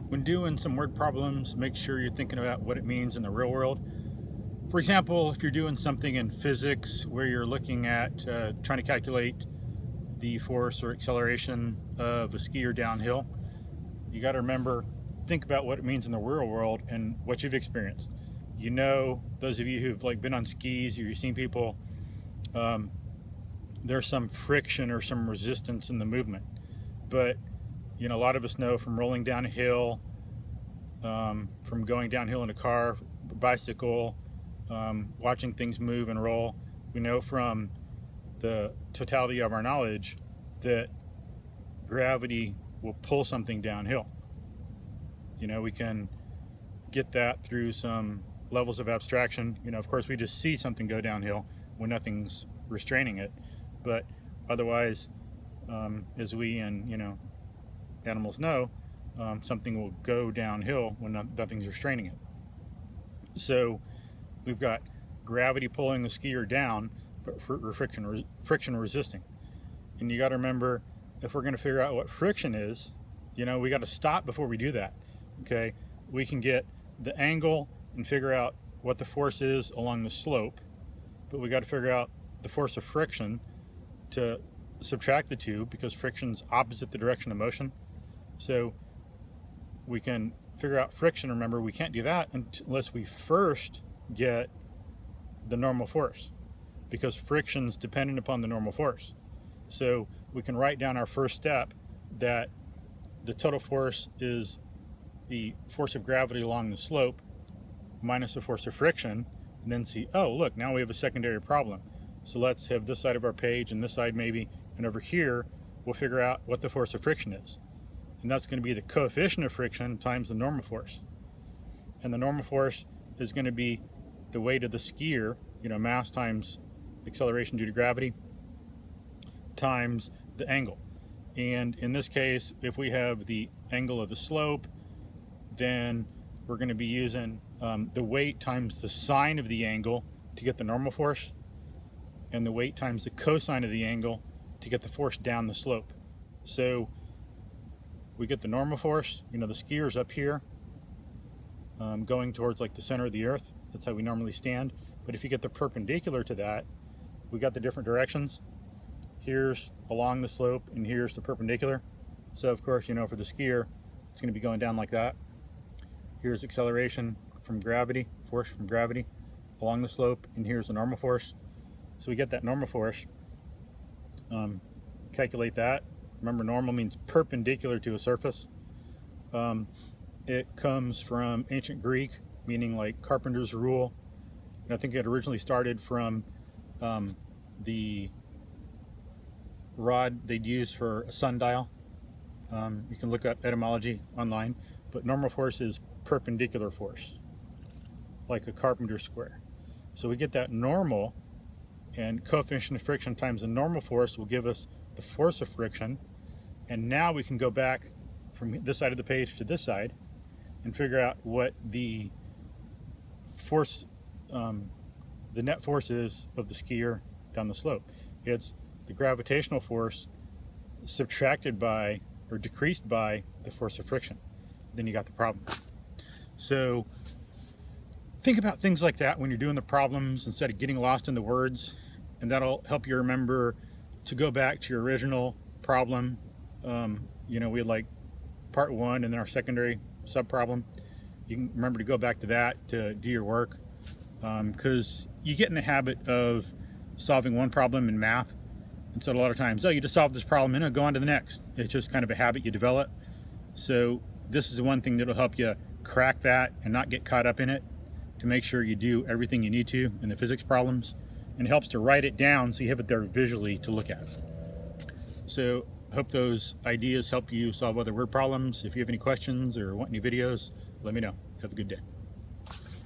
When doing some word problems, make sure you're thinking about what it means in the real world. For example, if you're doing something in physics where you're looking at trying to calculate the force or acceleration of a skier downhill, you got to remember, think about what it means in the real world and what you've experienced. You know, those of you who've been on skis or you've seen people, there's some friction or some resistance in the movement. But you know, a lot of us know from rolling down a hill, from going downhill in a car, bicycle, watching things move and roll. We know from the totality of our knowledge that gravity will pull something downhill. You know, we can get that through some levels of abstraction. You know, of course, we just see something go downhill when nothing's restraining it. But otherwise, as we and, you know, animals know, something will go downhill when nothing's restraining it. So we've got gravity pulling the skier down, but friction resisting. And you got to remember, if we're going to figure out what friction is, you know, we got to stop before we do that. Okay, we can get the angle and figure out what the force is along the slope, but we got to figure out the force of friction to subtract the two, because friction's opposite the direction of motion. So we can figure out friction. Remember, we can't do that unless we first get the normal force, because friction's dependent upon the normal force. So we can write down our first step that the total force is the force of gravity along the slope minus the force of friction, and then see, oh look, now we have a secondary problem. So let's have this side of our page and this side maybe, and over here we'll figure out what the force of friction is. And that's going to be the coefficient of friction times the normal force. And the normal force is going to be the weight of the skier, you know, mass times acceleration due to gravity, times the angle. And in this case, if we have the angle of the slope, then we're going to be using the weight times the sine of the angle to get the normal force, and the weight times the cosine of the angle to get the force down the slope. So we get the normal force, you know, the skier's up here, going towards like the center of the earth. That's how we normally stand. But if you get the perpendicular to that, we got the different directions. Here's along the slope and here's the perpendicular. So of course, you know, for the skier, it's going to be going down like that. Here's acceleration from gravity, force from gravity along the slope, and here's the normal force. So we get that normal force, calculate that. Remember, normal means perpendicular to a surface. It comes from ancient Greek, meaning like carpenter's rule. And I think it originally started from the rod they'd use for a sundial. You can look up etymology online, but normal force is perpendicular force, like a carpenter's square. So we get that normal, and coefficient of friction times the normal force will give us the force of friction. And now we can go back from this side of the page to this side and figure out what the force, the net force is of the skier down the slope. It's the gravitational force subtracted by or decreased by the force of friction. Then you got the problem. So think about things like that when you're doing the problems instead of getting lost in the words, and that'll help you remember to go back to your original problem. You know, we had like part one and then our secondary sub problem. You can remember to go back to that to do your work, because you get in the habit of solving one problem in math, and so a lot of times, oh, you just solved this problem and go on to the next. It's just kind of a habit you develop. So this is the one thing that'll help you crack that and not get caught up in it, to make sure you do everything you need to in the physics problems, and it helps to write it down so you have it there visually to look at. So I hope those ideas help you solve other word problems. If you have any questions or want any videos, let me know. Have a good day.